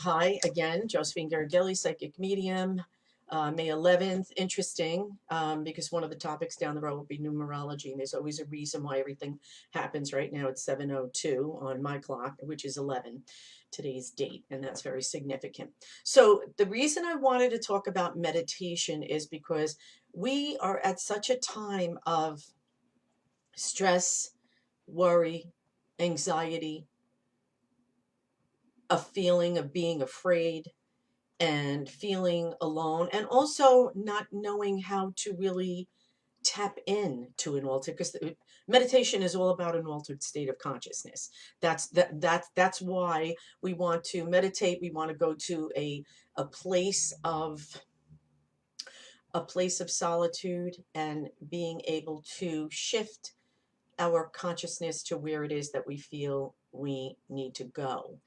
Hi again, Josephine Ghiringhelli, psychic medium. May 11th, interesting, because one of the topics down the road will be numerology, and there's always a reason why everything happens. Right now it's 7:02 on my clock, which is 11, today's date, and that's very significant. So the reason I wanted to talk about meditation is because we are at such a time of stress, worry, anxiety, a feeling of being afraid and feeling alone, and also not knowing how to really tap in to an altered, because meditation is all about an altered state of consciousness. That's why we want to meditate. We want to go to a place of a place of solitude and being able to shift our consciousness to where it is that we feel we need to go.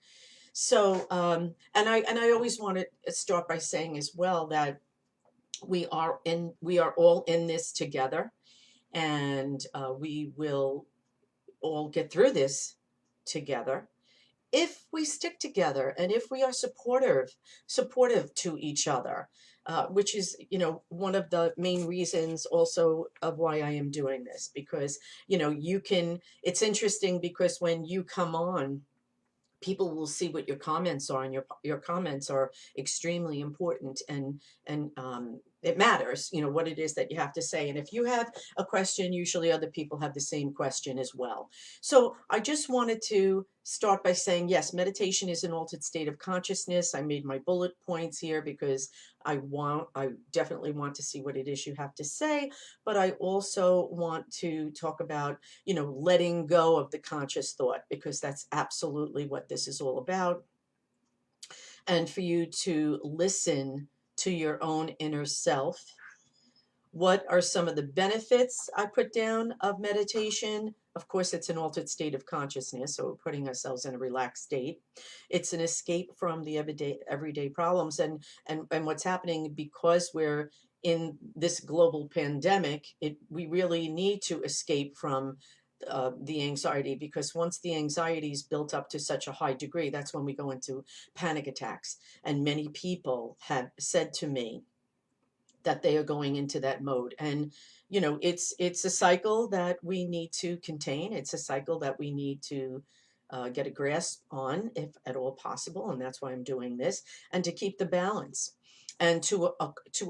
So, and I always want to start by saying as well that we are all in this together, and we will all get through this together if we stick together and if we are supportive to each other, which is, one of the main reasons also of why I am doing this, because you can, it's interesting because when you come on, people will see what your comments are, and your comments are extremely important, and it matters, what it is that you have to say. And if you have a question, usually other people have the same question as well. So I just wanted to start by saying, yes, meditation is an altered state of consciousness. I made my bullet points here because I definitely want to see what it is you have to say, but I also want to talk about, letting go of the conscious thought, because that's absolutely what this is all about. And for you to listen to your own inner self. What are some of the benefits I put down of meditation? Of course, it's an altered state of consciousness, so we're putting ourselves in a relaxed state. It's an escape from the everyday problems, and what's happening, because we're in this global pandemic. We really need to escape from the anxiety, because once the anxiety is built up to such a high degree, that's when we go into panic attacks. And many people have said to me that they are going into that mode, and it's a cycle that we need to contain. It's a cycle that we need to get a grasp on, if at all possible, and that's why I'm doing this, and to keep the balance, and to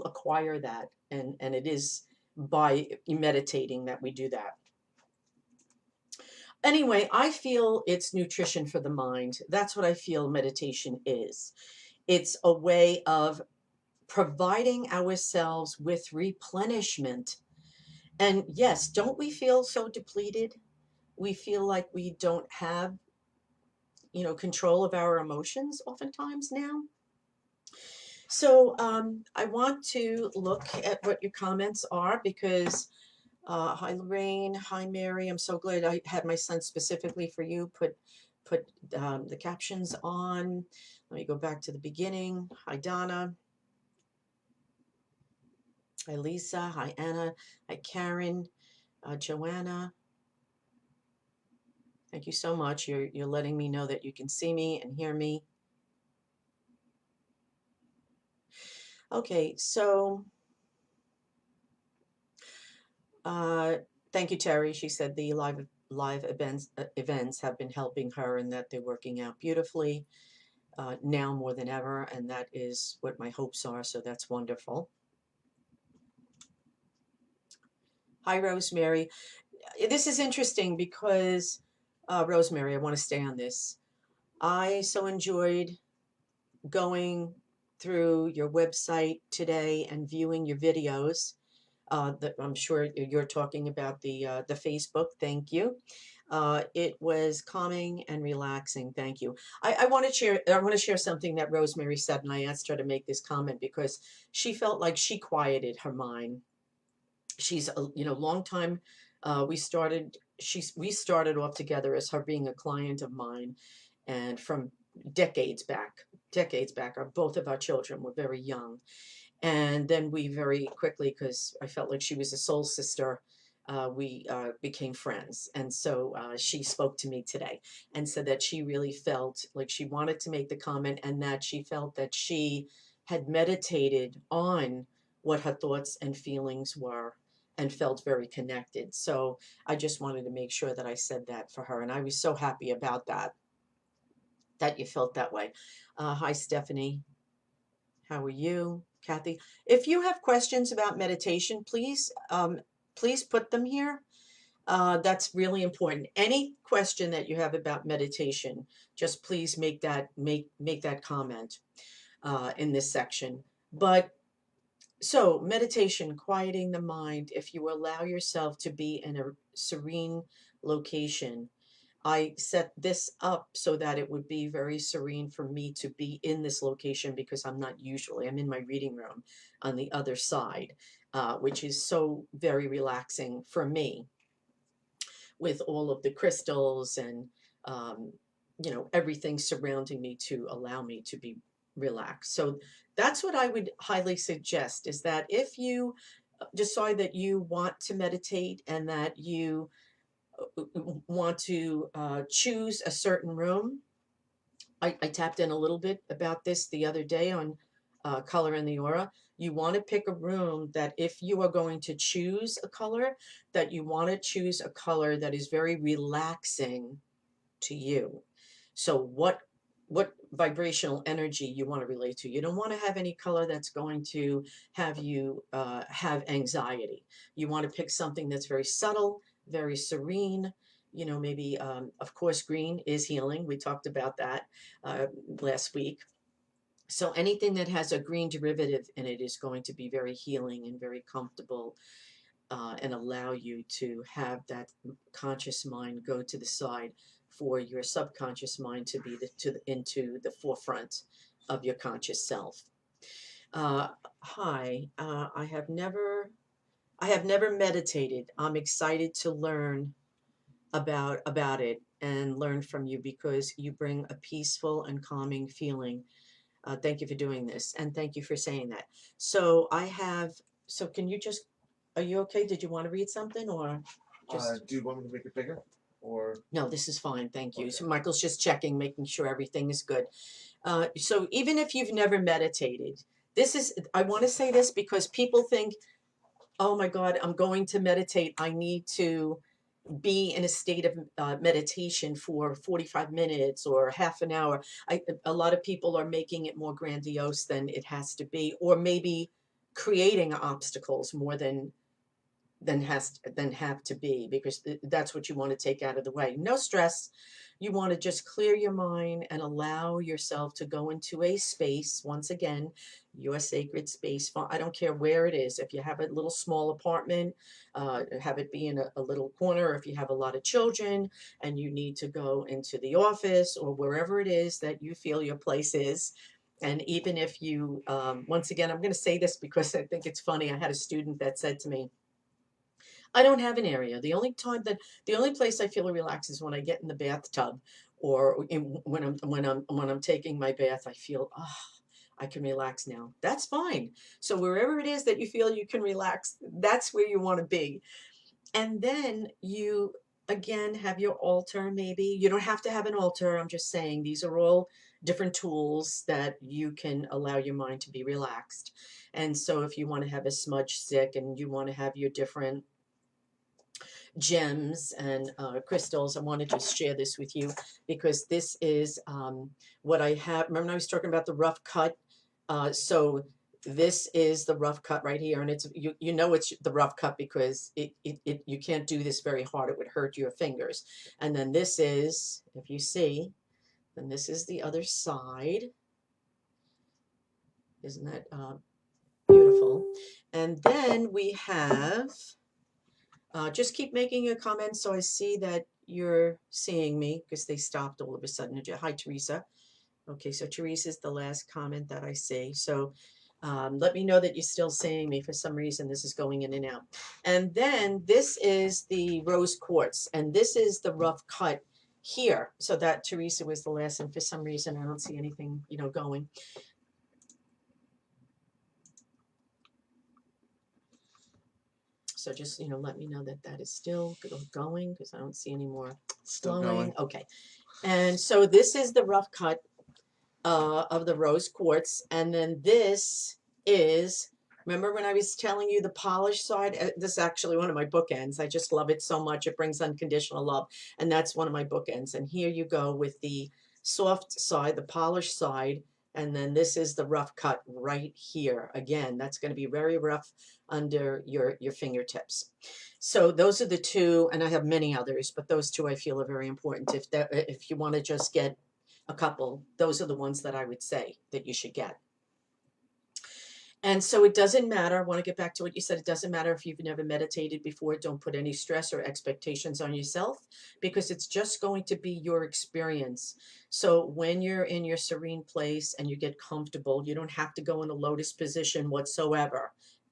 acquire that, and it is by meditating that we do that. Anyway, I feel it's nutrition for the mind. That's what I feel meditation is. It's a way of providing ourselves with replenishment. And yes, don't we feel so depleted? We feel like we don't have, control of our emotions oftentimes now. So I want to look at what your comments are, because hi Lorraine, hi Mary. I'm so glad I had my son specifically for you. Put the captions on. Let me go back to the beginning. Hi Donna. Hi, Lisa. Hi, Anna. Hi, Karen. Joanna. Thank you so much. You're letting me know that you can see me and hear me. Okay, so thank you, Terry. She said the live events have been helping her, and that they're working out beautifully now more than ever, and that is what my hopes are. So that's wonderful. Hi, Rosemary. This is interesting because, Rosemary, I want to stay on this. I so enjoyed going through your website today and viewing your videos. That I'm sure you're talking about the Facebook. Thank you. It was calming and relaxing. Thank you. I want to share. I want to share something that Rosemary said, and I asked her to make this comment because she felt like she quieted her mind. She's a long time. We started off together as her being a client of mine, and from decades back, both of our children were very young, and then we very quickly, because I felt like she was a soul sister, we became friends. And so she spoke to me today and said that she really felt like she wanted to make the comment, and that she felt that she had meditated on what her thoughts and feelings were and felt very connected. So I just wanted to make sure that I said that for her. And I was so happy about that, that you felt that way. Hi, Stephanie. How are you? Kathy, if you have questions about meditation, please put them here. That's really important. Any question that you have about meditation, just please make that comment in this section. But so meditation, quieting the mind. If you allow yourself to be in a serene location, I set this up so that it would be very serene for me to be in this location, because I'm in my reading room on the other side, which is so very relaxing for me, with all of the crystals and um, everything surrounding me to allow me to be relaxed. So that's what I would highly suggest, is that if you decide that you want to meditate and that you want to choose a certain room. I tapped in a little bit about this the other day on Color in the Aura. You want to pick a room that, if you are going to choose a color, that you want to choose a color that is very relaxing to you. So what vibrational energy you want to relate to. You don't want to have any color that's going to have you have anxiety. You want to pick something that's very subtle, very serene. Maybe, of course, green is healing. We talked about that last week. So anything that has a green derivative in it is going to be very healing and very comfortable, and allow you to have that conscious mind go to the side for your subconscious mind to be into the forefront of your conscious self. Hi, I have never meditated. I'm excited to learn about it and learn from you, because you bring a peaceful and calming feeling. Thank you for doing this, and thank you for saying that. So can you just, are you okay? Did you want to read something, or just? Do you want me to make it bigger, or? No, this is fine, thank you. Okay. So Michael's just checking, making sure everything is good. So even if you've never meditated, I want to say this because people think, oh my God, I'm going to meditate. I need to be in a state of meditation for 45 minutes or half an hour. A lot of people are making it more grandiose than it has to be, or maybe creating obstacles more than have to be, because that's what you want to take out of the way. No stress. You want to just clear your mind and allow yourself to go into a space, once again, your sacred space. I don't care where it is. If you have a little small apartment, have it be in a little corner. If you have a lot of children and you need to go into the office, or wherever it is that you feel your place is. And even if you, once again, I'm going to say this because I think it's funny. I had a student that said to me, I don't have an area. The only place I feel relaxed is when I get in the bathtub, or when I'm taking my bath. I feel, I can relax now. That's fine. So wherever it is that you feel you can relax, that's where you want to be. And then you again have your altar. Maybe you don't have to have an altar. I'm just saying these are all different tools that you can allow your mind to be relaxed. And so if you want to have a smudge stick and you want to have your different gems and crystals, I want to just share this with you, because this is what I have. Remember I was talking about the rough cut? So this is the rough cut right here, and it's it's the rough cut because you can't do this very hard. It would hurt your fingers. And then this is, if you see, then this is the other side. Isn't that beautiful? And then we have, just keep making your comments so I see that you're seeing me, because they stopped all of a sudden. Hi, Teresa. Okay, so Teresa is the last comment that I see. So let me know that you're still seeing me. For some reason, this is going in and out. And then this is the rose quartz, and this is the rough cut here. So that Teresa was the last, and for some reason, I don't see anything, going. So just, let me know that that is still going, because I don't see any more Still flowing. going. Okay. And so this is the rough cut of the rose quartz. And then this is, remember when I was telling you the polished side? This is actually one of my bookends. I just love it so much. It brings unconditional love. And that's one of my bookends. And here you go with the soft side, the polished side. And then this is the rough cut right here. Again, that's going to be very rough under your fingertips. So those are the two, and I have many others, but those two I feel are very important. If you want to just get a couple, those are the ones that I would say that you should get. And so it doesn't matter. I want to get back to what you said. It doesn't matter if you've never meditated before. Don't put any stress or expectations on yourself, because it's just going to be your experience. So when you're in your serene place and you get comfortable, you don't have to go in a lotus position whatsoever.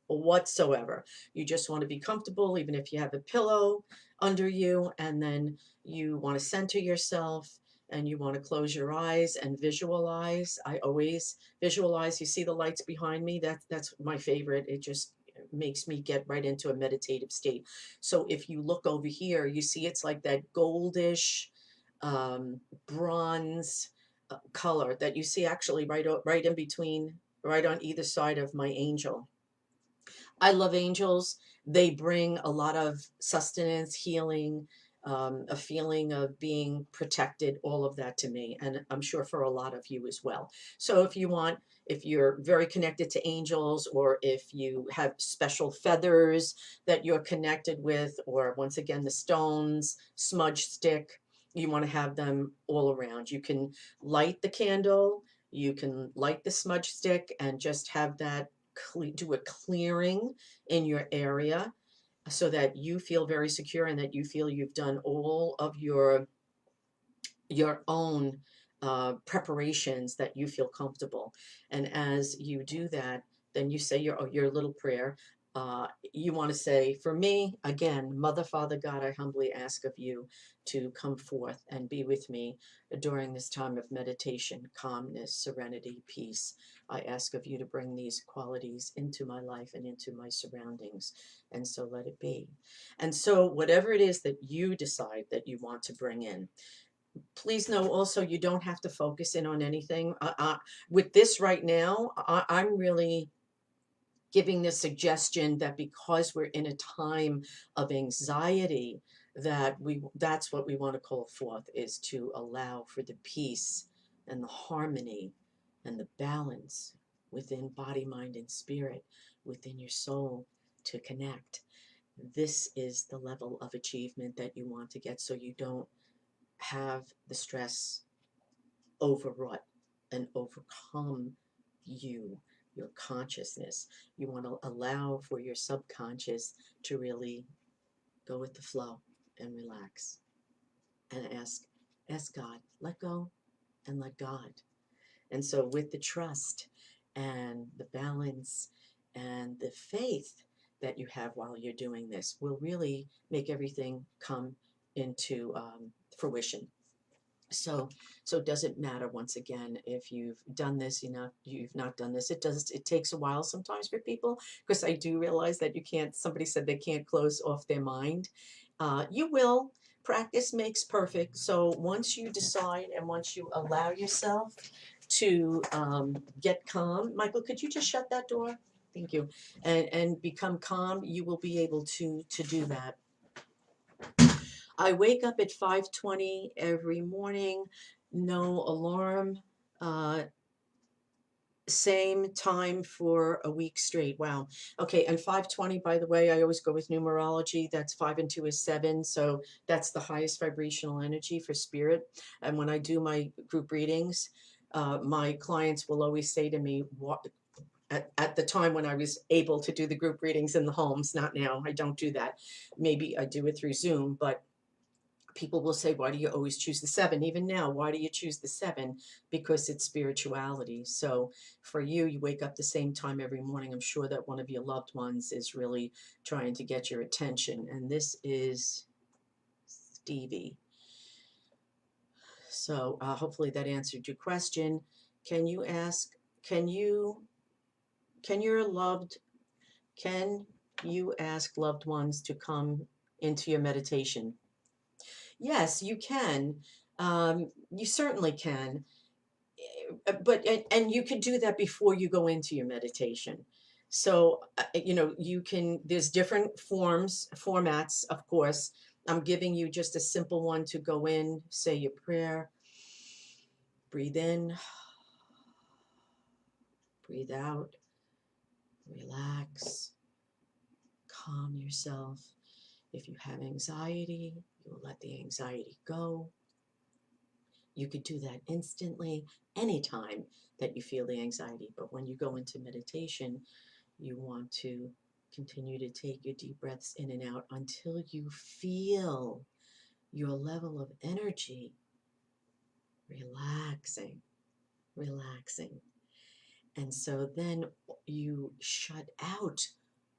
Whatsoever. You just want to be comfortable, even if you have a pillow under you, and then you want to center yourself and you want to close your eyes and visualize. I always visualize. You see the lights behind me? That's my favorite. It just makes me get right into a meditative state. So if you look over here, you see it's like that goldish bronze color that you see actually right in between, right on either side of my angel. I love angels. They bring a lot of sustenance, healing, a feeling of being protected, all of that to me. And I'm sure for a lot of you as well. So if you're very connected to angels, or if you have special feathers that you're connected with, or once again, the stones, smudge stick, you want to have them all around. You can light the candle, you can light the smudge stick, and just have that do a clearing in your area so that you feel very secure and that you feel you've done all of your own preparations, that you feel comfortable. And as you do that, then you say your little prayer. You want to say, for me, again, Mother, Father, God, I humbly ask of you to come forth and be with me during this time of meditation, calmness, serenity, peace. I ask of you to bring these qualities into my life and into my surroundings. And so let it be. And so whatever it is that you decide that you want to bring in, please know also you don't have to focus in on anything. With this right now, I'm really giving the suggestion that because we're in a time of anxiety, that's what we want to call forth, is to allow for the peace and the harmony and the balance within body, mind, and spirit, within your soul, to connect. This is the level of achievement that you want to get, so you don't have the stress overwrought and overcome you, your consciousness. You want to allow for your subconscious to really go with the flow and relax and ask God, let go and let God. And so with the trust and the balance and the faith that you have while you're doing this will really make everything come into fruition. So it doesn't matter, once again, if you've done this, you've not done this. It takes a while sometimes for people, because I do realize that somebody said they can't close off their mind. You will. Practice makes perfect. So once you decide and once you allow yourself to get calm, Michael, could you just shut that door? Thank you. And become calm, you will be able to do that. I wake up at 5:20 every morning, no alarm, uh, same time for a week straight. Wow. Okay, and 5:20, by the way, I always go with numerology. That's 5 and 2 is 7, so that's the highest vibrational energy for spirit. And when I do my group readings, my clients will always say to me, what, at the time when I was able to do the group readings in the homes, not now, I don't do that. Maybe I do it through Zoom, but people will say, why do you always choose the 7? Even now, why do you choose the 7? Because it's spirituality. So for you, you wake up the same time every morning. I'm sure that one of your loved ones is really trying to get your attention. And this is Stevie. So hopefully that answered your question. Can you ask, can your loved, can you ask loved ones to come into your meditation. Yes, you can. You certainly can. And you can do that before you go into your meditation. So, you can, there's different formats, of course. I'm giving you just a simple one to go in, say your prayer, breathe in, breathe out, relax, calm yourself. If you have anxiety, you will let the anxiety go. You could do that instantly, anytime that you feel the anxiety. But when you go into meditation, you want to continue to take your deep breaths in and out until you feel your level of energy relaxing, relaxing. And so then you shut out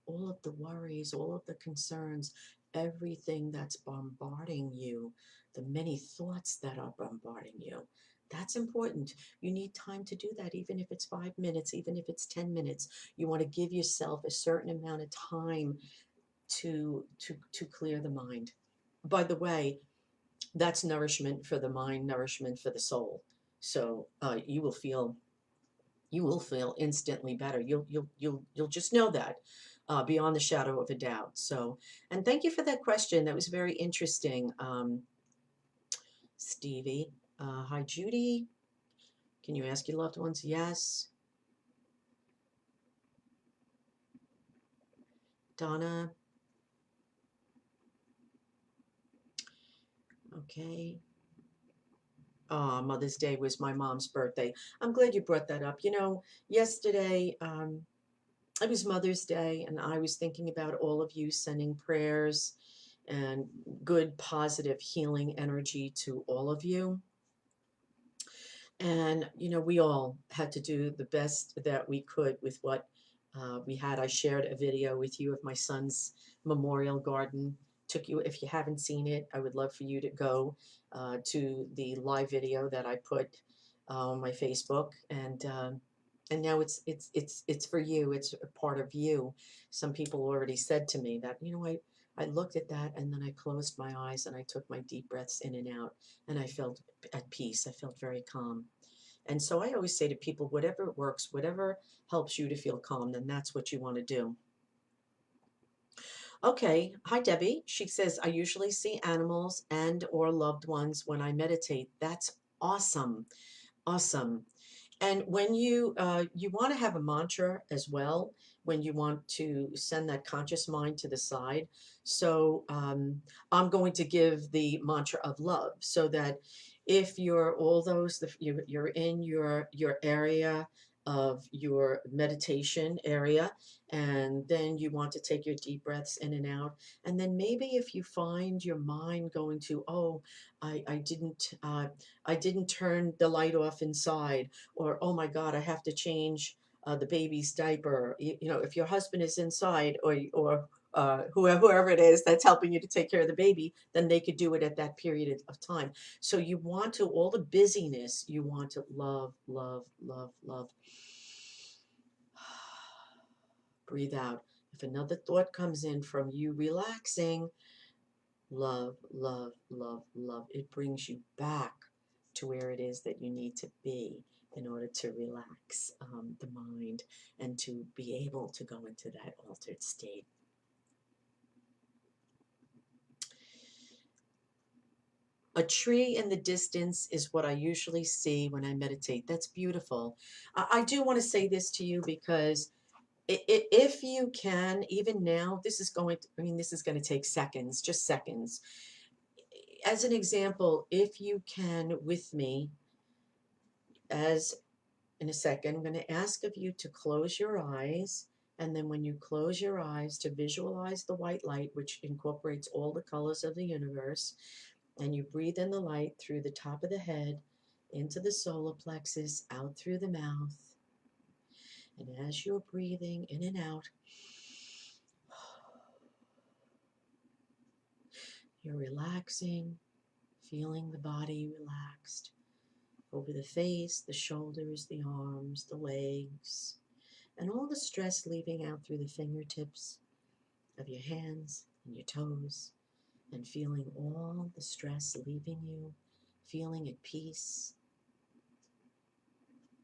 all of the worries, all of the concerns, everything that's bombarding you, the many thoughts that are bombarding you. That's important. You need time to do that, even if it's 5 minutes, even if it's 10 minutes. You want to give yourself a certain amount of time to clear the mind. By the way, that's nourishment for the mind, nourishment for the soul. So you will feel instantly better. You'll just know that, beyond the shadow of a doubt. So, and thank you for that question. That was very interesting, Stevie. Hi, Judy. Can you ask your loved ones? Yes. Donna. Okay. Mother's Day was my mom's birthday. I'm glad you brought that up. Yesterday, it was Mother's Day, and I was thinking about all of you sending prayers and good, positive, healing energy to all of you. And, we all had to do the best that we could with what we had. I shared a video with you of my son's memorial garden. Took you, if you haven't seen it, I would love for you to go to the live video that I put on my Facebook. And now it's for you. It's a part of you. Some people already said to me that, I looked at that and then I closed my eyes and I took my deep breaths in and out and I felt at peace. I felt very calm. And so I always say to people, whatever works, whatever helps you to feel calm, then that's what you want to do. Okay. Hi, Debbie. She says, I usually see animals and or loved ones when I meditate. That's awesome. Awesome. And when you want to have a mantra as well, when you want to send that conscious mind to the side. So I'm going to give the mantra of love, so that if you're all those, you're in your area of your meditation area, and then you want to take your deep breaths in and out, and then maybe if you find your mind going to, oh, I didn't turn the light off inside, or oh my God, I have to change the baby's diaper. If your husband is inside, or whoever it is that's helping you to take care of the baby, then they could do it at that period of time. So you want to, all the busyness, you want to love, love, love, love. Breathe out. If another thought comes in from you relaxing, love, love, love, love. It brings you back to where it is that you need to be in order to relax the mind and to be able to go into that altered state. A tree in the distance is what I usually see when I meditate. That's beautiful. I do want to say this to you because if you can, even now, this is going to take seconds, just seconds. As an example, if you can, with me, as in a second, I'm going to ask of you to close your eyes. And then when you close your eyes, to visualize the white light, which incorporates all the colors of the universe. And you breathe in the light through the top of the head, into the solar plexus, out through the mouth. And as you're breathing in and out, you're relaxing, feeling the body relaxed over the face, the shoulders, the arms, the legs, and all the stress leaving out through the fingertips, of your hands and your toes, and feeling all the stress leaving you, feeling at peace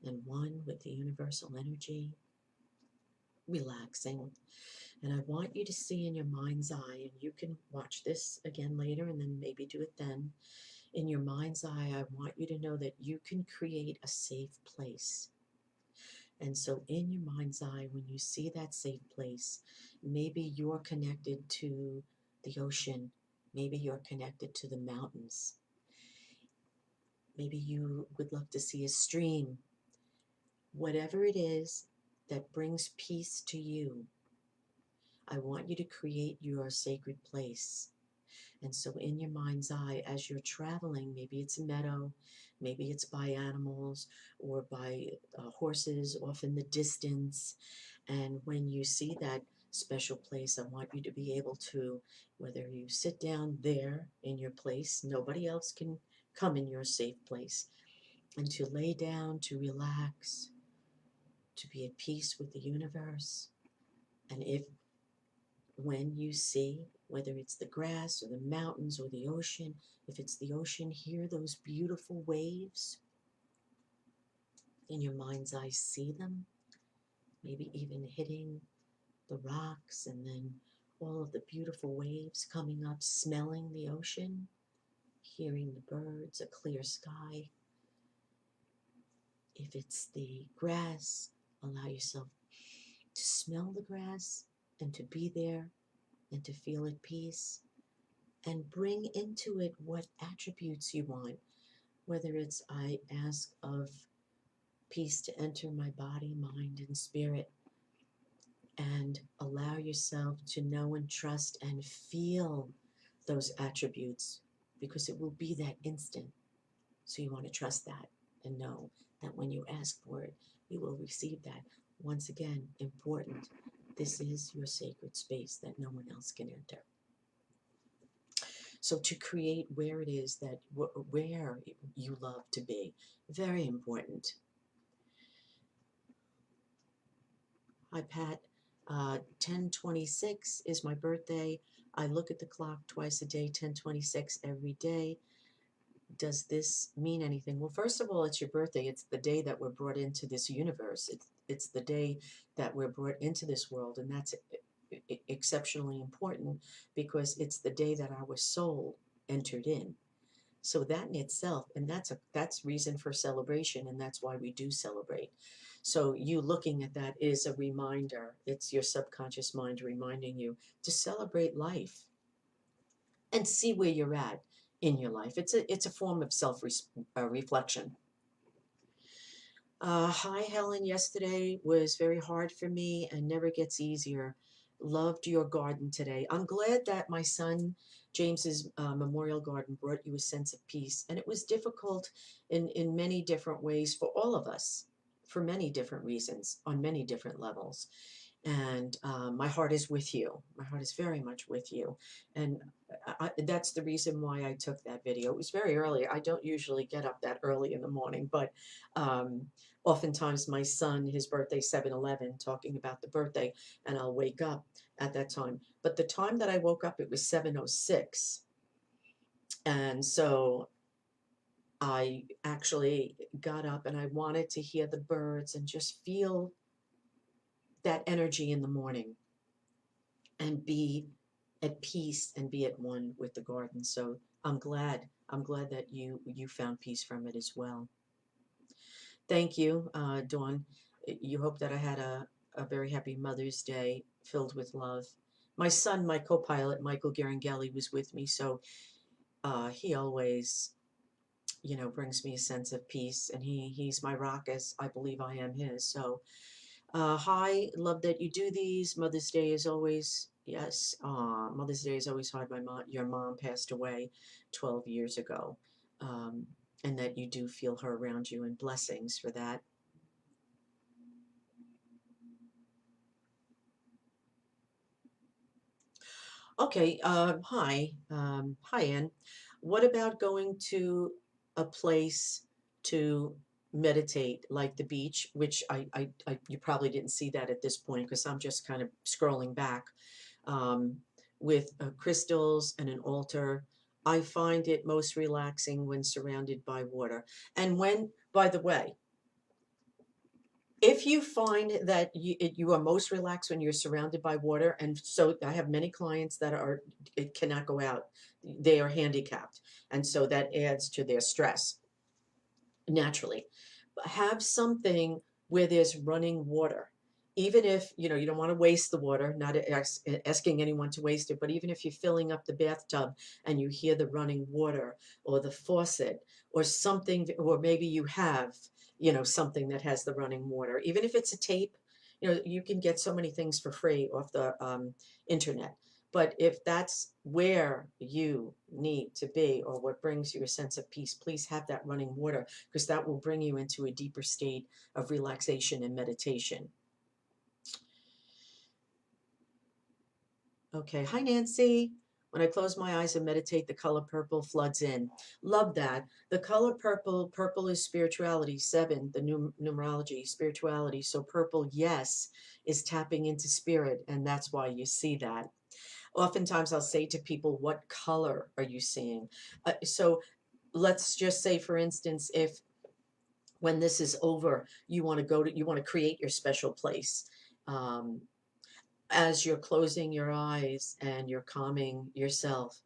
and one with the universal energy, relaxing. And I want you to see in your mind's eye, and you can watch this again later and then maybe do it then. In your mind's eye, I want you to know that you can create a safe place. And so, in your mind's eye, when you see that safe place, maybe you're connected to the ocean, maybe you're connected to the mountains, maybe you would love to see a stream. Whatever it is that brings peace to you, I want you to create your sacred place. And so, in your mind's eye, as you're traveling, maybe it's a meadow, maybe it's by animals or by horses off in the distance. And when you see that special place, I want you to be able to, whether you sit down there in your place, nobody else can come in your safe place, and to lay down, to relax, to be at peace with the universe. And if when you see, whether it's the grass or the mountains or the ocean, if it's the ocean, hear those beautiful waves in your mind's eye, see them, maybe even hitting the rocks, and then all of the beautiful waves coming up, smelling the ocean, hearing the birds, a clear sky. If it's the grass, allow yourself to smell the grass and to be there and to feel at peace, and bring into it what attributes you want. Whether it's, I ask of peace to enter my body, mind, and spirit, and allow yourself to know and trust and feel those attributes, because it will be that instant. So you want to trust that and know that when you ask for it, you will receive that. Once again, important. This is your sacred space that no one else can enter. So to create where it is that where you love to be, very important. Hi, Pat. 10:26 is my birthday. I look at the clock twice a day, 10:26 every day. Does this mean anything? Well, first of all, it's your birthday. It's the day that we're brought into this universe. It's the day that we're brought into this world, and that's exceptionally important because it's the day that our soul entered in. So that in itself, and that's reason for celebration, and that's why we do celebrate. So you looking at that is a reminder. It's your subconscious mind reminding you to celebrate life and see where you're at in your life. It's a form of self reflection. Hi, Helen. Yesterday was very hard for me and never gets easier. Loved your garden today. I'm glad that my son James's memorial garden brought you a sense of peace. And it was difficult in many different ways for all of us, for many different reasons, on many different levels. And my heart is with you. My heart is very much with you. And that's the reason why I took that video. It was very early. I don't usually get up that early in the morning, but oftentimes my son, his birthday 7-11, talking about the birthday, and I'll wake up at that time. But the time that I woke up, it was 7:06. And so I actually got up and I wanted to hear the birds and just feel that energy in the morning and be at peace and be at one with the garden. So I'm glad that you found peace from it as well. Thank you, Dawn. You hope that I had a very happy Mother's Day filled with love. My son, my co-pilot, Michael Ghiringhelli, was with me, so he always, brings me a sense of peace, and he's my rock as I believe I am his. So hi, love that you do these. Mother's Day is always, yes, Mother's Day is always hard. Your mom passed away 12 years ago, and that you do feel her around you, and blessings for that. Okay, hi, Ann. What about going to a place to meditate, like the beach, which you probably didn't see that at this point because I'm just kind of scrolling back. um, with crystals and an altar. I find it most relaxing when surrounded by water. And when, by the way, if you find that you are most relaxed when you're surrounded by water, and so I have many clients that are, it cannot go out, they are handicapped, and so that adds to their stress naturally. Have something where there's running water. Even if you don't want to waste the water, not asking anyone to waste it, but even if you're filling up the bathtub and you hear the running water or the faucet or something, or maybe you have something that has the running water, even if it's a tape, you can get so many things for free off the internet. But if that's where you need to be or what brings you a sense of peace, please have that running water, because that will bring you into a deeper state of relaxation and meditation. Okay. Hi, Nancy. When I close my eyes and meditate, the color purple floods in. Love that. The color purple, purple is spirituality, 7, the numerology, spirituality. So purple, yes, is tapping into spirit. And that's why you see that. Oftentimes I'll say to people, what color are you seeing? So let's just say, for instance, if when this is over, you want to you want to create your special place. Um, as you're closing your eyes and you're calming yourself,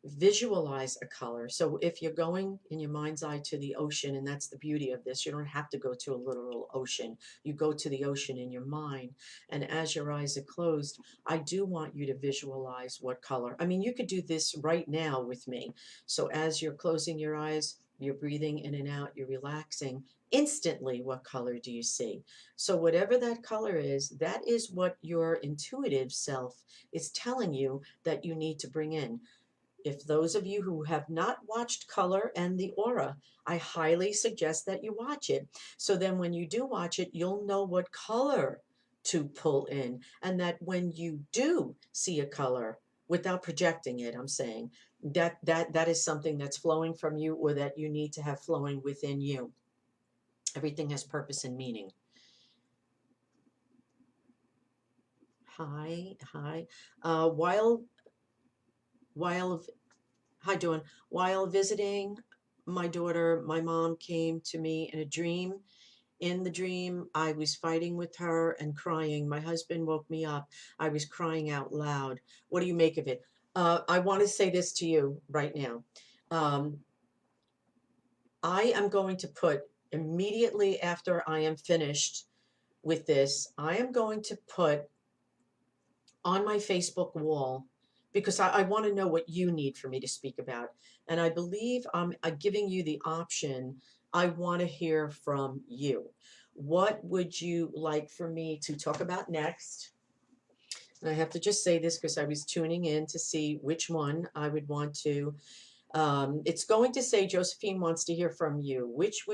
visualize a color. So if you're going in your mind's eye to the ocean, and that's the beauty of this, you don't have to go to a literal ocean. You go to the ocean in your mind. And as your eyes are closed, I do want you to visualize what color. I mean, you could do this right now with me. So as you're closing your eyes, you're breathing in and out, you're relaxing. Instantly, what color do you see? So, whatever that color is, that is what your intuitive self is telling you that you need to bring in. If those of you who have not watched Color and the Aura, I highly suggest that you watch it. So then when you do watch it, you'll know what color to pull in. And that when you do see a color, without projecting it, I'm saying that is something that's flowing from you, or that you need to have flowing within you. Everything has purpose and meaning. Hi, hi. While while Hi, Dawn. While visiting my daughter, my mom came to me in a dream. In the dream, I was fighting with her and crying. My husband woke me up. I was crying out loud. What do you make of it? I want to say this to you right now. Um, I am going to put, immediately after I am finished with this, I am going to put on my Facebook wall, because I want to know what you need for me to speak about. And I believe I'm giving you the option. I want to hear from you. What would you like for me to talk about next? And I have to just say this because I was tuning in to see which one I would want to. It's going to say Josephine wants to hear from you. Which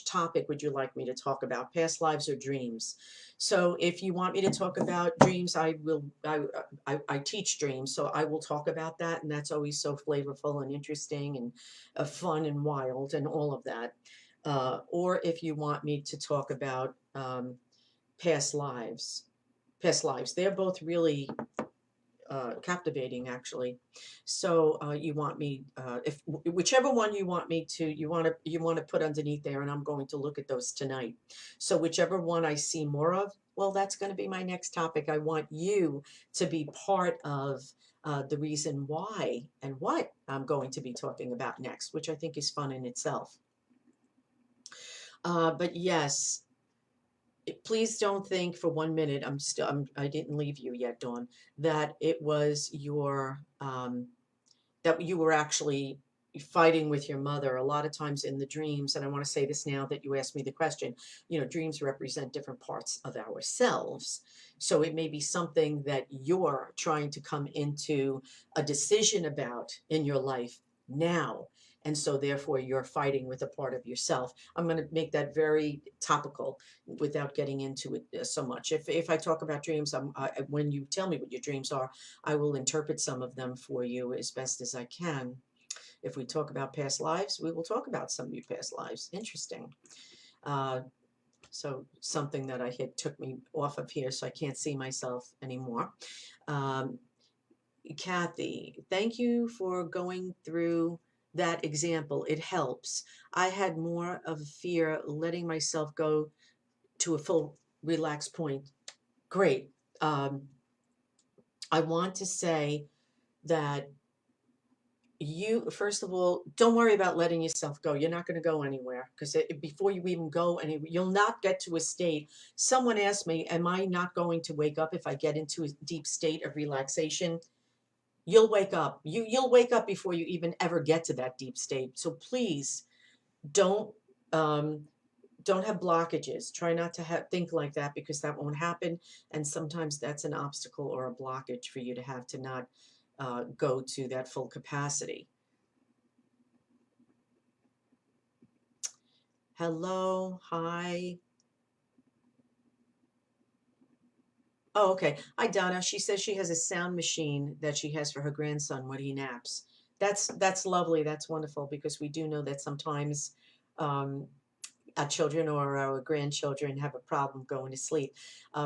topic would you like me to talk about? Past lives or dreams? So if you want me to talk about dreams, I will. I teach dreams, so I will talk about that, and that's always so flavorful and interesting and fun and wild and all of that. Or if you want me to talk about past lives, they're both really captivating, actually. So you want me, if whichever one you want me to, you want to put underneath there, and I'm going to look at those tonight. So whichever one I see more of, well, that's going to be my next topic. I want you to be part of the reason why and what I'm going to be talking about next, which I think is fun in itself. But yes, please don't think for 1 minute, I didn't leave you yet, Dawn, that it was that you were actually fighting with your mother. A lot of times in the dreams, and I want to say this now that you asked me the question, dreams represent different parts of ourselves. So it may be something that you're trying to come into a decision about in your life now. And so therefore you're fighting with a part of yourself. I'm going to make that very topical without getting into it so much. If I talk about dreams, when you tell me what your dreams are, I will interpret some of them for you as best as I can. If we talk about past lives, we will talk about some of your past lives. Interesting. Uh, So something that I hit took me off of here, so I can't see myself anymore. Um, Kathy, thank you for going through that example. It helps. I had more of a fear letting myself go to a full relaxed point. Great. Um, I want to say that you, first of all, don't worry about letting yourself go. You're not going to go anywhere because before you even go anywhere, you'll not get to a state. Someone asked me, am I not going to wake up if I get into a deep state of relaxation? You'll wake up. You'll wake up before you even ever get to that deep state. So please don't um, don't have blockages. Try not to think like that because that won't happen. And sometimes that's an obstacle or a blockage for you to have to not go to that full capacity. Hello, hi. Oh, okay. Hi, Donna. She says she has a sound machine that she has for her grandson when he naps. That's lovely. That's wonderful because we do know that sometimes um, our children or our grandchildren have a problem going to sleep.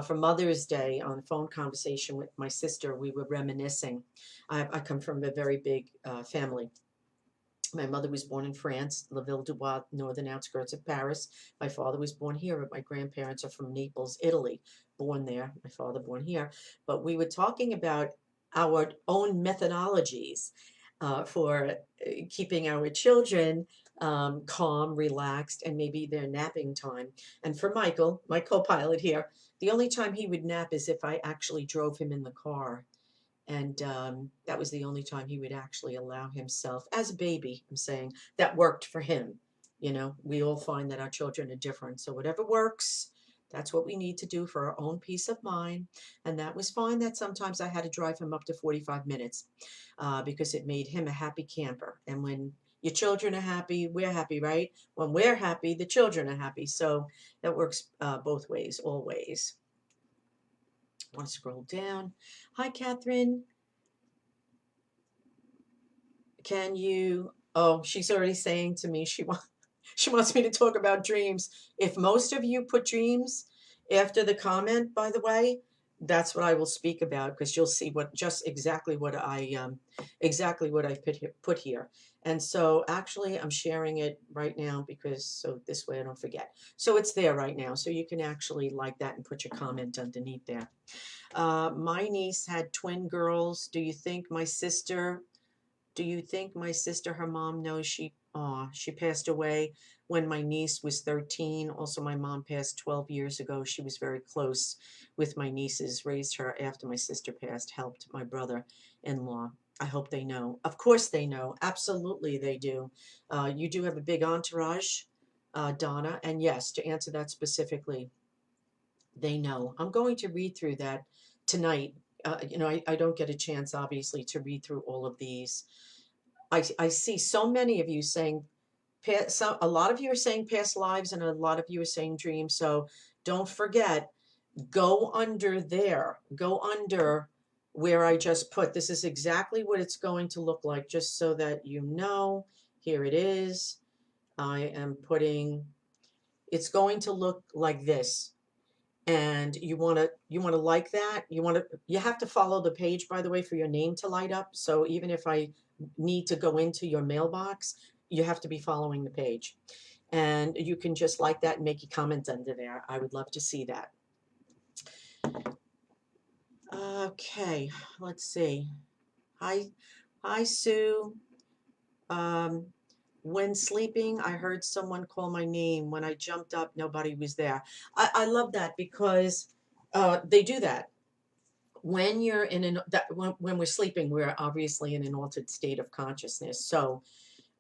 For Mother's Day, on a phone conversation with my sister, we were reminiscing. I come from a very big family. My mother was born in France, La Ville-du-Bois, northern outskirts of Paris. My father was born here, but my grandparents are from Naples, Italy. Born there, my father born here. But we were talking about our own methodologies for keeping our children calm, relaxed, and maybe their napping time. And for Michael, my co-pilot here, the only time he would nap is if I actually drove him in the car. And that was the only time he would actually allow himself, as a baby, I'm saying, that worked for him. You know, we all find that our children are different. So whatever works, that's what we need to do for our own peace of mind. And that was fine that sometimes I had to drive him up to 45 minutes because it made him a happy camper. And when your children are happy, we're happy, right? When we're happy, the children are happy. So that works both ways, always. I want to scroll down. Hi, Catherine. Can you? Oh, she's already saying to me she wants me to talk about dreams. If most of you put dreams after the comment, by the way, that's what I will speak about because you'll see what just exactly what I've put here. And so actually I'm sharing it right now because so this way I don't forget. So it's there right now. So you can actually like that and put your comment underneath there. My niece had twin girls. Do you think my sister, her mom knows she passed away when my niece was 13. Also, my mom passed 12 years ago. She was very close with my nieces, raised her after my sister passed, helped my brother-in-law. I hope they know. Of course they know. Absolutely they do. You do have a big entourage, Donna. And yes, to answer that specifically, they know. I'm going to read through that tonight. I don't get a chance, obviously, to read through all of these. I see so many of you saying, a lot of you are saying past lives and a lot of you are saying dreams. So don't forget, go under there, go under where I just put. This is exactly what it's going to look like, just so that you know. Here it is. I am putting, it's going to look like this. And you want to like that. You have to follow the page, by the way, for your name to light up. So even if I need to go into your mailbox, you have to be following the page. And you can just like that and make your comments under there. I would love to see that. Okay, let's see. Hi, Sue. Um, when sleeping, I heard someone call my name. When I jumped up, nobody was there. I love that because they do that when you're in when we're sleeping, we're obviously in an altered state of consciousness. So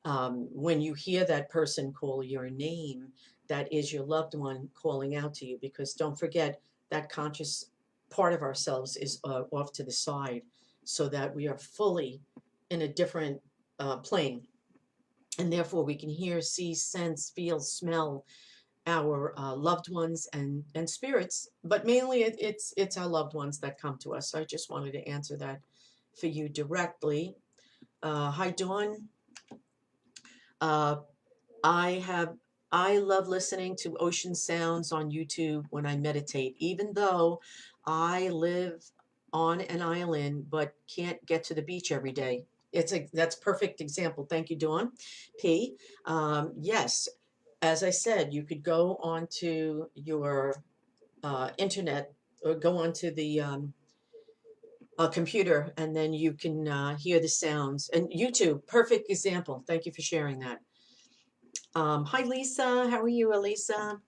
when you hear that person call your name, that is your loved one calling out to you, because don't forget that conscious part of ourselves is off to the side, so that we are fully in a different plane, and therefore we can hear, see, sense, feel, smell our loved ones and spirits, but mainly it's our loved ones that come to us. So I just wanted to answer that for you directly. Hi, Dawn. Uh, I have I love listening to ocean sounds on YouTube when I meditate, even though I live on an island but can't get to the beach every day. That's perfect example. Thank you, Dawn P. Yes, as I said, you could go onto your internet or go onto the computer, and then you can hear the sounds. And YouTube, perfect example. Thank you for sharing that. Hi, Lisa. How are you, Elisa?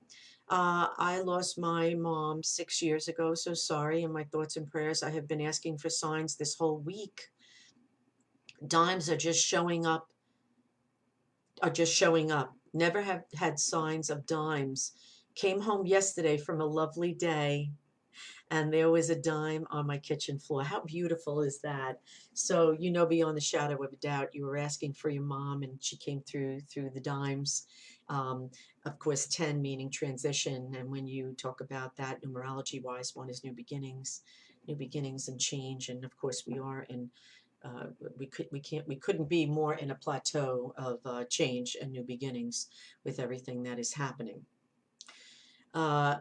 I lost my mom 6 years ago. So sorry. And my thoughts and prayers. I have been asking for signs this whole week. Dimes are just showing up, Never have had signs of dimes. Came home yesterday from a lovely day, and there was a dime on my kitchen floor. How beautiful is that? So, beyond the shadow of a doubt, you were asking for your mom, and she came through the dimes. Um, of course, 10 meaning transition. And when you talk about that numerology wise, one is new beginnings and change. And of course, we are in. We couldn't be more in a plateau of change and new beginnings with everything that is happening. Uh,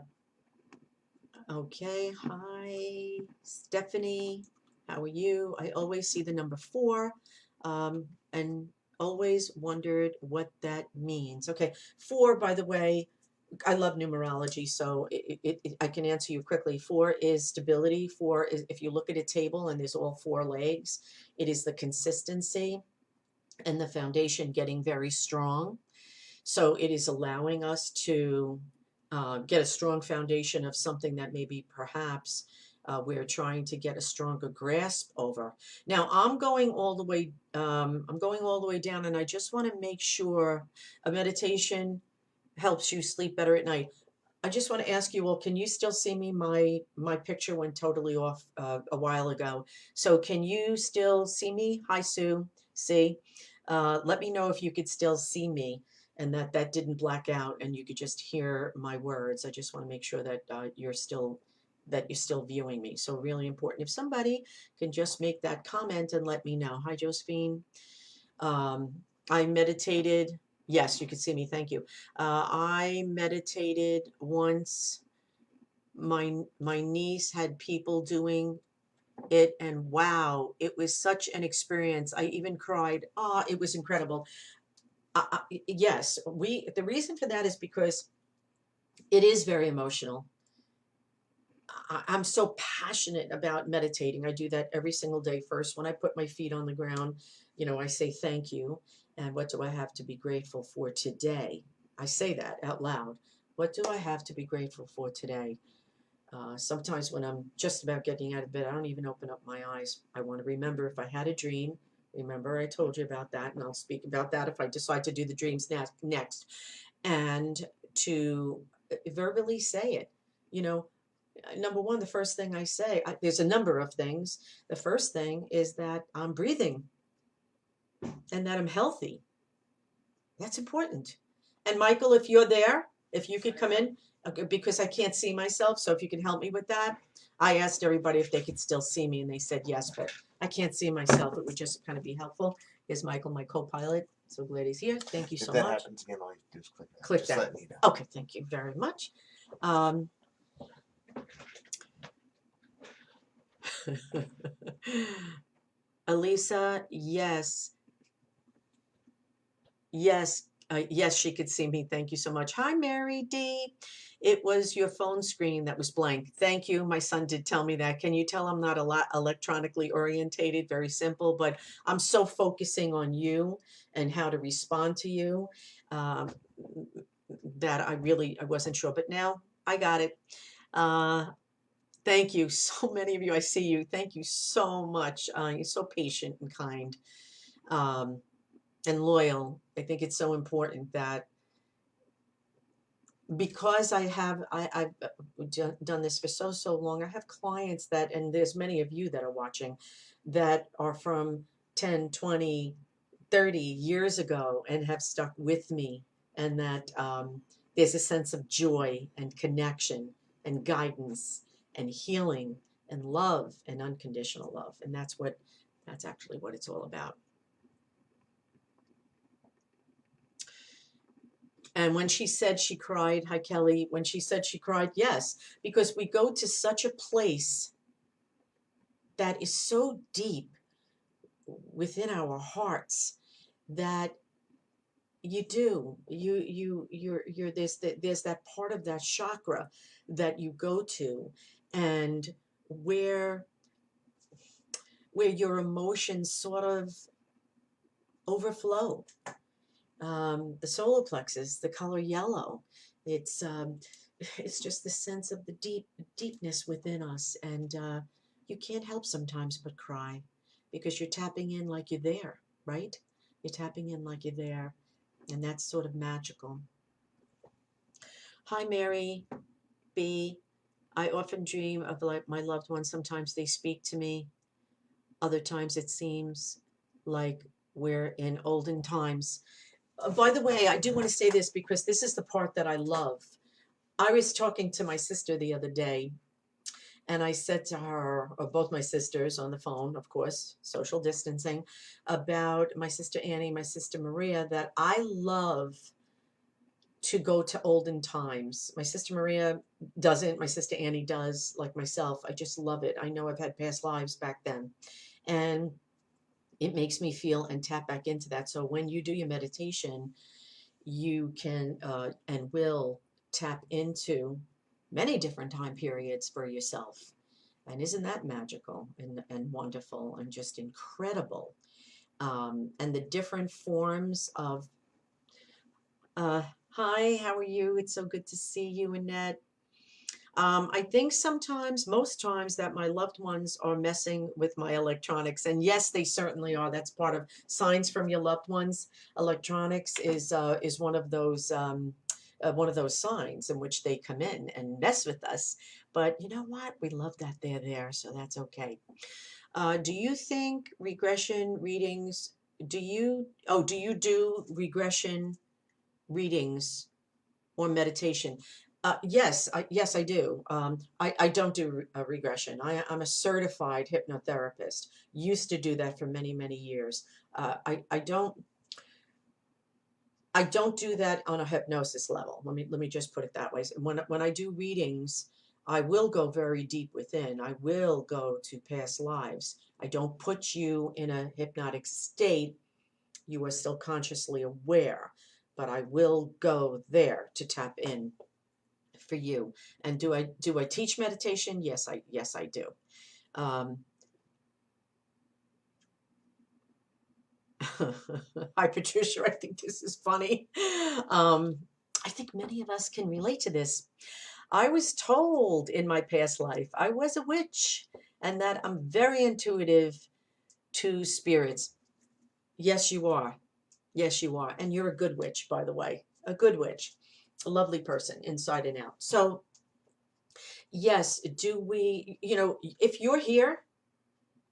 Okay, hi, Stephanie. How are you? I always see the number 4, and always wondered what that means. Okay, 4, by the way, I love numerology, so I can answer you quickly. 4 is stability. 4 is, if you look at a table and there's all 4 legs, it is the consistency and the foundation getting very strong. So it is allowing us to get a strong foundation of something that maybe perhaps we're trying to get a stronger grasp over. Now I'm going all the way. I'm going all the way down, and I just want to make sure a meditation helps you sleep better at night. I just want to ask you all, can you still see me? My picture went totally off a while ago. So can you still see me? Hi, Sue. See? Let me know if you could still see me and that didn't black out and you could just hear my words. I just want to make sure that you're still viewing me. So really important. If somebody can just make that comment and let me know. Hi, Josephine. Um, I meditated. Yes, you can see me. Thank you. I meditated once. My niece had people doing it, and wow, it was such an experience. I even cried. Ah, it was incredible. Yes, the reason for that is because it is very emotional. I'm so passionate about meditating. I do that every single day. First, when I put my feet on the ground, I say thank you. And what do I have to be grateful for today? I say that out loud. What do I have to be grateful for today? Sometimes when I'm just about getting out of bed, I don't even open up my eyes. I want to remember if I had a dream. Remember, I told you about that, and I'll speak about that if I decide to do the dreams next. And to verbally say it. You know, Number one, the first thing I say, there's a number of things. The first thing is that I'm breathing and that I'm healthy. That's important. And Michael, if you're there, if you could come in, because I can't see myself, so if you can help me with that. I asked everybody if they could still see me, and they said yes, but I can't see myself. It would just kind of be helpful. Here's Michael, my co-pilot. So glad he's here. Thank you so much. If that happens again, all you do is click that. Click Just that. let me know. Okay, thank you very much. Elisa, yes. Yes, yes, she could see me. Thank you so much. Hi, Mary D. It was your phone screen that was blank. Thank you. My son did tell me that. Can you tell I'm not a lot electronically orientated? Very simple, but I'm so focusing on you and how to respond to you um, that I wasn't sure. But now I got it. Uh, Thank you. So many of you, I see you. Thank you so much. You're so patient and kind. Um, and loyal. I think it's so important that because I've done this for so long. I have clients that, and there's many of you that are watching, that are from 10, 20, 30 years ago and have stuck with me, and that there's a sense of joy and connection and guidance and healing and love and unconditional love, and that's actually what it's all about. And when she said she cried, hi Kelly, when she said she cried, yes, because we go to such a place that is so deep within our hearts that you're there's that part of that chakra that you go to, and where your emotions sort of overflow. The solar plexus, the color yellow, it's it's just the sense of the deepness within us, and you can't help sometimes but cry because you're tapping in like you're there, right? You're tapping in like you're there, and that's sort of magical. Hi, Mary B. I often dream of like my loved ones. Sometimes they speak to me. Other times it seems like we're in olden times. By the way, I do want to say this because this is the part that I love. I was talking to my sister the other day, and I said to her, or both my sisters on the phone, of course, social distancing, about my sister Annie, my sister Maria, that I love to go to olden times. My sister Maria doesn't, my sister Annie does, like myself. I just love it. I know I've had past lives back then. And it makes me feel and tap back into that. So when you do your meditation, you can and will tap into many different time periods for yourself. And isn't that magical and wonderful and just incredible? And the different forms of, hi, how are you? It's so good to see you, Annette. I think sometimes, most times, that my loved ones are messing with my electronics, and yes, they certainly are. That's part of signs from your loved ones. Electronics is one of those signs in which they come in and mess with us. But you know what? We love that they're there, so that's okay. Do you think regression readings? Do you do regression readings or meditation? Yes, I do. I don't do regression. I'm a certified hypnotherapist. Used to do that for many, many years. I don't do that on a hypnosis level. Let me just put it that way. When I do readings, I will go very deep within. I will go to past lives. I don't put you in a hypnotic state. You are still consciously aware, but I will go there to tap in for you. And do I teach meditation? Yes I do. Um, Hi Patricia, I think this is funny. Um, I think many of us can relate to this. I was told in my past life I was a witch and that I'm very intuitive to spirits. Yes, you are. Yes, you are. And you're a good witch, by the way. A good witch. A lovely person inside and out. So, yes, do we, if you're here,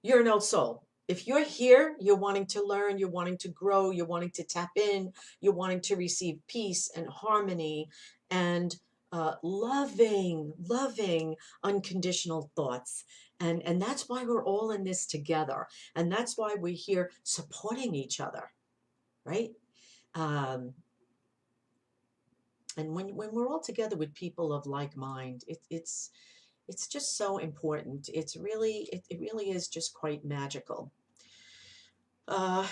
you're an old soul. If you're here, you're wanting to learn, you're wanting to grow, you're wanting to tap in, you're wanting to receive peace and harmony and loving, unconditional thoughts. And that's why we're all in this together. And that's why we're here supporting each other, right? Um, and when we're all together with people of like mind, it's just so important. It really is just quite magical. Uh,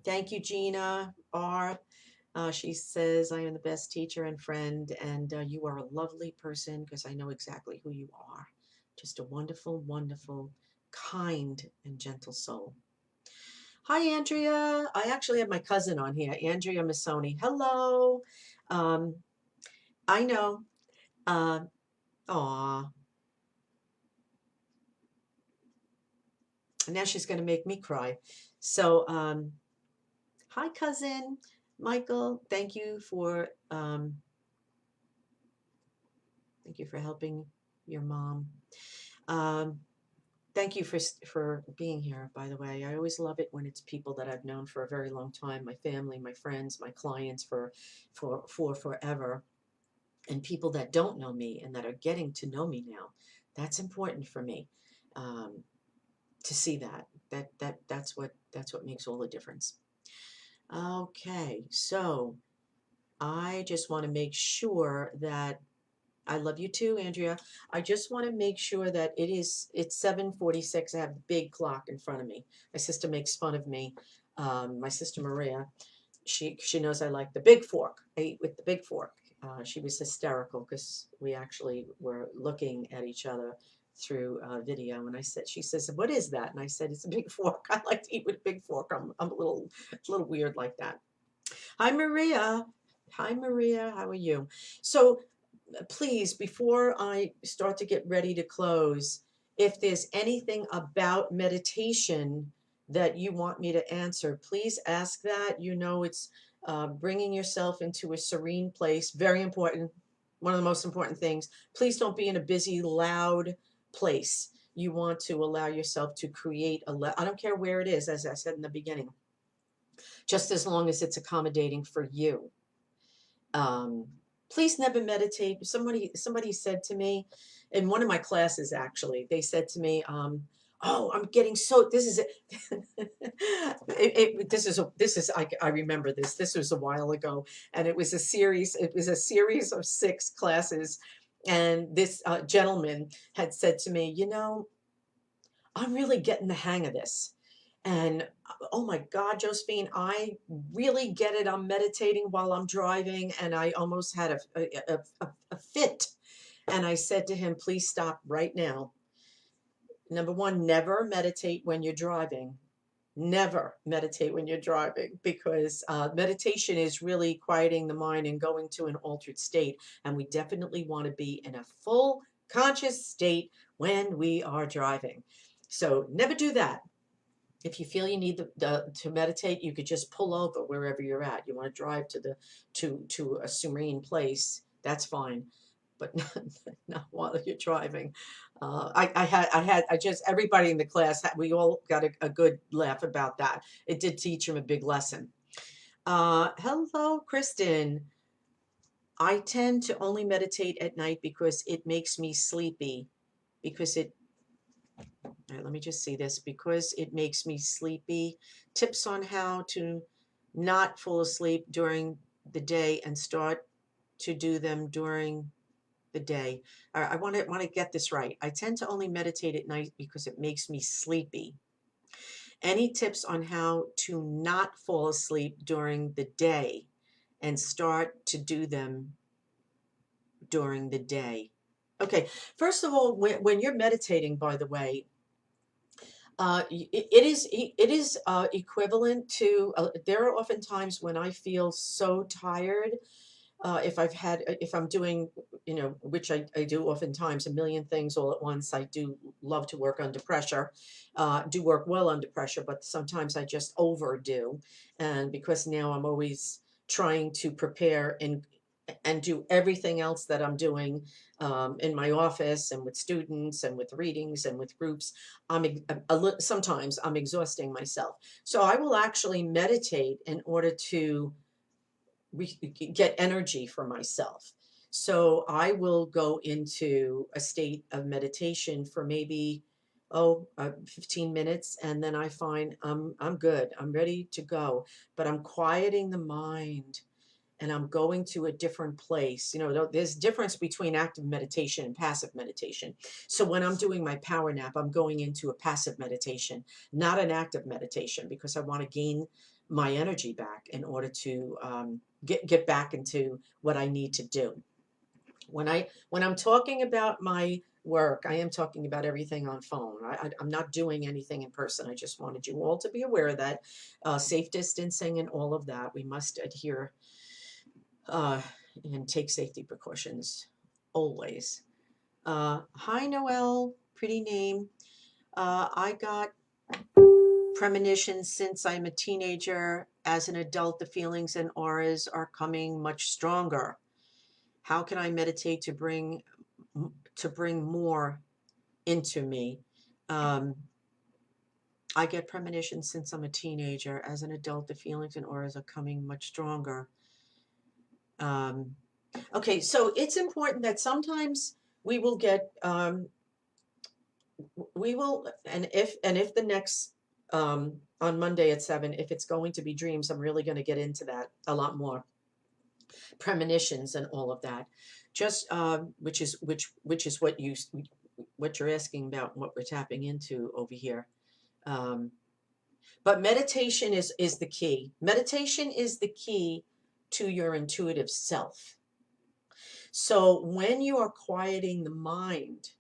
Thank you, Gina R. She says, I am the best teacher and friend, and you are a lovely person because I know exactly who you are. Just a wonderful, wonderful, kind, and gentle soul. Hi, Andrea. I actually have my cousin on here, Andrea Missoni. Hello. Um, I know. Uh, aw. Now she's going to make me cry. So, hi, cousin Michael. Thank you for helping your mom. Um, Thank you for being here, by the way. I always love it when it's people that I've known for a very long time, my family, my friends, my clients for forever, and people that don't know me and that are getting to know me now. That's important for me, to see that. That's what makes all the difference. Okay, so I just want to make sure that I love you too, Andrea. I just want to make sure that it's 7:46. I have the big clock in front of me. My sister makes fun of me. My sister Maria, she knows I like the big fork. I eat with the big fork. She was hysterical because we actually were looking at each other through video, and she says, "What is that?" And I said, "It's a big fork. I like to eat with a big fork. I'm a little weird like that." Hi, Maria. Hi, Maria. How are you? So please, before I start to get ready to close, if there's anything about meditation that you want me to answer, please ask that. You know, it's bringing yourself into a serene place, very important, one of the most important things. Please don't be in a busy, loud place. You want to allow yourself to create I don't care where it is, as I said in the beginning, just as long as it's accommodating for you. um, please never meditate. Somebody said to me in one of my classes, actually, they said to me, "Oh, I'm getting so this is it." This is I remember this. This was a while ago, and it was a series. It was a series of 6 classes, and this gentleman had said to me, "You know, I'm really getting the hang of this." And oh my God, Josephine, I really get it. I'm meditating while I'm driving, and I almost had a fit. And I said to him, "Please stop right now. Number one, never meditate when you're driving. Never meditate when you're driving, because meditation is really quieting the mind and going to an altered state. And we definitely want to be in a full conscious state when we are driving. So never do that. If you feel you need to meditate, you could just pull over wherever you're at. You want to drive to a serene place, that's fine, but not while you're driving. I just everybody in the class, we all got a good laugh about that. It did teach him a big lesson. Hello, Kristen. I tend to only meditate at night because it makes me sleepy. Because it All right, let me just see this. Because it makes me sleepy. Tips on how to not fall asleep during the day and start to do them during the day. All right, I want to get this right. I tend to only meditate at night because it makes me sleepy. Any tips on how to not fall asleep during the day and start to do them during the day? Okay, first of all, when you're meditating, by the way, it is equivalent to. There are often times when I feel so tired. If I'm doing, which I do oftentimes, a million things all at once. I do love to work under pressure, do work well under pressure, but sometimes I just overdo, and because now I'm always trying to prepare and do everything else that I'm doing in my office and with students and with readings and with groups, sometimes I'm exhausting myself. So I will actually meditate in order to get energy for myself. So I will go into a state of meditation for maybe 15 minutes, and then I find I'm good. I'm ready to go, but I'm quieting the mind and I'm going to a different place. There's difference between active meditation and passive meditation. So when I'm doing my power nap, I'm going into a passive meditation, not an active meditation, because I want to gain my energy back in order to get back into what I need to do. When I'm talking about my work, I am talking about everything on phone. I'm not doing anything in person. I just wanted you all to be aware of that. Safe distancing and all of that, we must adhere uh, and take safety precautions always. Hi, Noelle, pretty name. I got premonitions since I'm a teenager. As an adult, the feelings and auras are coming much stronger. How can I meditate to bring more into me? I get premonitions since I'm a teenager. As an adult, the feelings and auras are coming much stronger. Okay, so it's important that sometimes we will get we will and if the next on Monday at 7. If it's going to be dreams, I'm really going to get into that a lot more. Premonitions and all of that. Just which is what you're asking about, what we're tapping into over here. Um, but meditation is the key. Meditation is the key to your intuitive self. So when you are quieting the mind,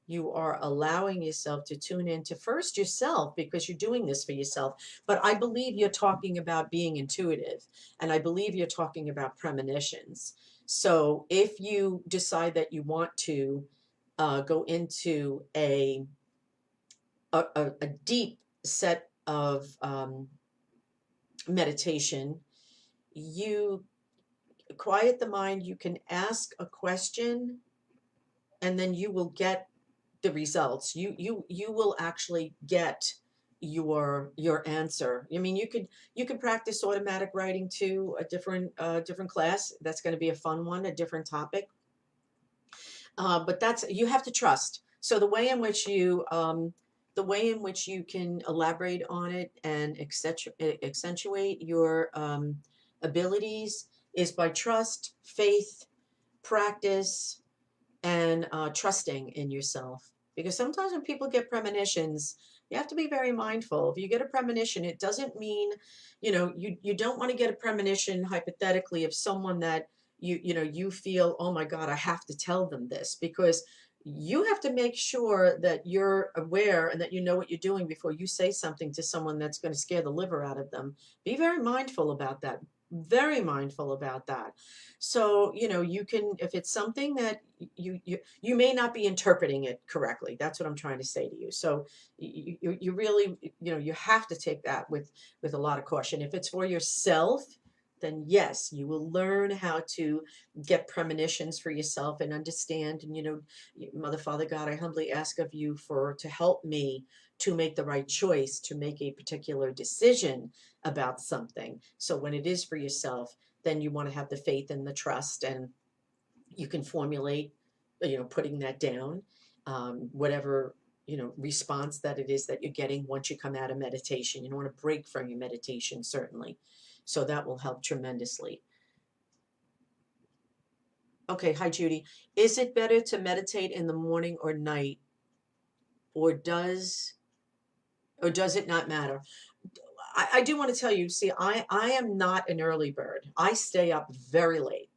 you are allowing yourself to tune into first yourself, because you're doing this for yourself. But I believe you're talking about being intuitive, and I believe you're talking about premonitions. So if you decide that you want to go into a deep set of meditation, you quiet the mind, you can ask a question, and then you will get the results. You will actually get your answer. I mean, you could practice automatic writing too, a different class. That's going to be a fun one, a different topic. But that's, you have to trust. So the way in which you can elaborate on it and accentuate your abilities is by trust, faith, practice, and trusting in yourself. Because sometimes when people get premonitions, you have to be very mindful. If you get a premonition, it doesn't mean, you don't want to get a premonition hypothetically of someone that you feel, oh my God, I have to tell them this, because you have to make sure that you're aware and that you know what you're doing before you say something to someone that's going to scare the liver out of them. Be very mindful about that. Very mindful about that. So, you can, if it's something that you may not be interpreting it correctly. That's what I'm trying to say to you. So you really, you have to take that with a lot of caution. If it's for yourself, then yes, you will learn how to get premonitions for yourself and understand. And, Mother, Father, God, I humbly ask of you to help me to make the right choice, to make a particular decision about something. So when it is for yourself, then you want to have the faith and the trust, and you can formulate, putting that down, whatever, response that it is that you're getting once you come out of meditation. You don't want to break from your meditation, certainly. So that will help tremendously. Okay, hi, Judy. Is it better to meditate in the morning or night, or does it not matter? I do want to tell you, see, I am not an early bird. I stay up very late.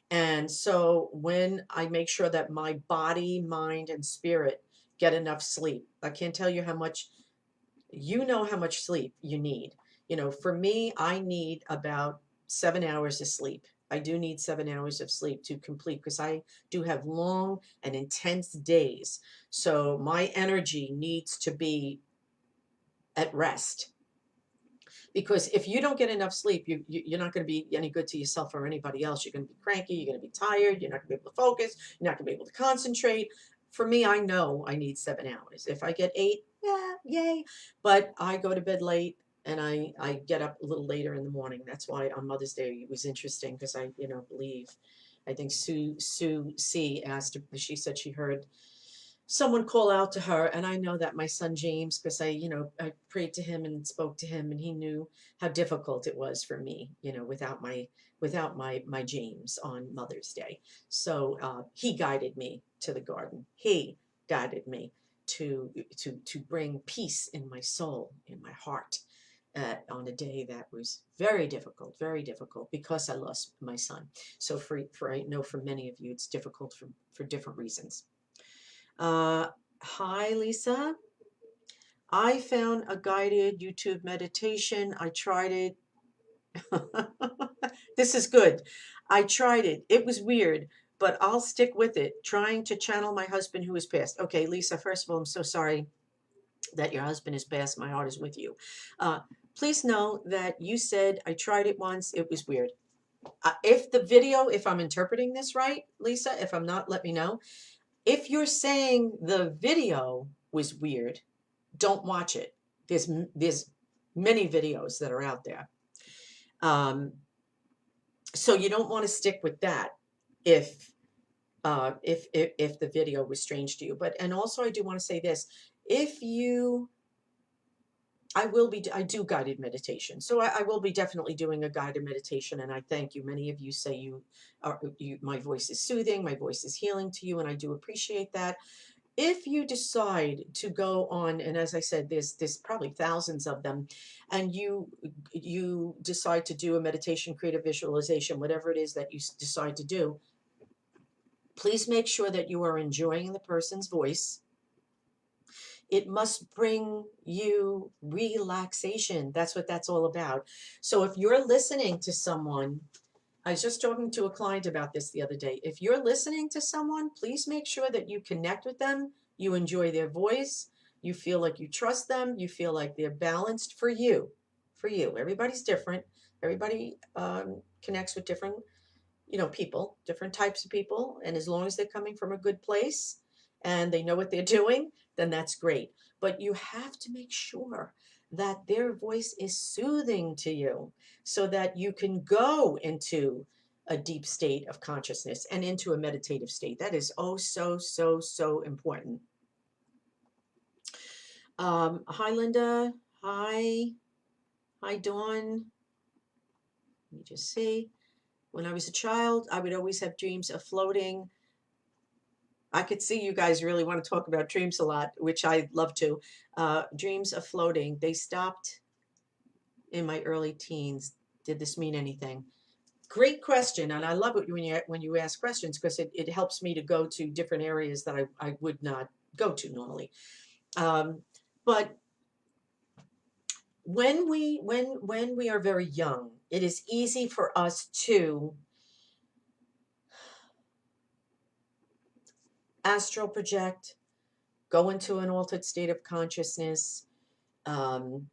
And so when I make sure that my body, mind, and spirit get enough sleep, I can't tell you how much, how much sleep you need. For me, I need about 7 hours of sleep. I do need 7 hours of sleep to complete, because I do have long and intense days. So my energy needs to be at rest. Because if you don't get enough sleep, you're not going to be any good to yourself or anybody else. You're going to be cranky. You're going to be tired. You're not going to be able to focus. You're not going to be able to concentrate. For me, I know I need 7 hours. If I get 8, yeah, yay. But I go to bed late, and I get up a little later in the morning. That's why on Mother's Day it was interesting, because I believe, I think Sue C asked, she said she heard someone call out to her. And I know that my son James, because I prayed to him and spoke to him, and he knew how difficult it was for me, without my James on Mother's Day. So he guided me to the garden. He guided me to bring peace in my soul, in my heart, on a day that was very difficult, because I lost my son. So for I know for many of you it's difficult for different reasons. Hi, Lisa. I found a guided YouTube meditation. I tried it. This is good. I tried it. It was weird, but I'll stick with it. Trying to channel my husband who has passed. Okay, Lisa, first of all, I'm so sorry that your husband has passed. My heart is with you. Please know that you said, I tried it once. It was weird. If I'm interpreting this right, Lisa, if I'm not, let me know. If you're saying the video was weird, don't watch it. There's many videos that are out there. So you don't want to stick with that if the video was strange to you. And also I do want to say this: if you I do guided meditation. So I will be definitely doing a guided meditation. And I thank you. Many of you say my voice is soothing, my voice is healing to you. And I do appreciate that. If you decide to go on, and as I said, there's probably thousands of them, and you decide to do a meditation, creative visualization, whatever it is that you decide to do, please make sure that you are enjoying the person's voice. It must bring you relaxation. That's what that's all about. So if you're listening to someone, I was just talking to a client about this the other day. If you're listening to someone, please make sure that you connect with them, you enjoy their voice, you feel like you trust them, you feel like they're balanced for you. For you. Everybody's different. Everybody connects with different, people, different types of people. And as long as they're coming from a good place and they know what they're doing, then that's great. But you have to make sure that their voice is soothing to you so that you can go into a deep state of consciousness and into a meditative state. That is oh so, so, so important. Hi, Linda. Hi. Hi, Dawn. Let me just see. When I was a child, I would always have dreams of floating. I could see you guys really want to talk about dreams a lot, which I love to. Dreams of floating. They stopped in my early teens. Did this mean anything? Great question, and I love it when you ask questions because it helps me to go to different areas that I would not go to normally. But when we are very young, it is easy for us to astral project, go into an altered state of consciousness, um,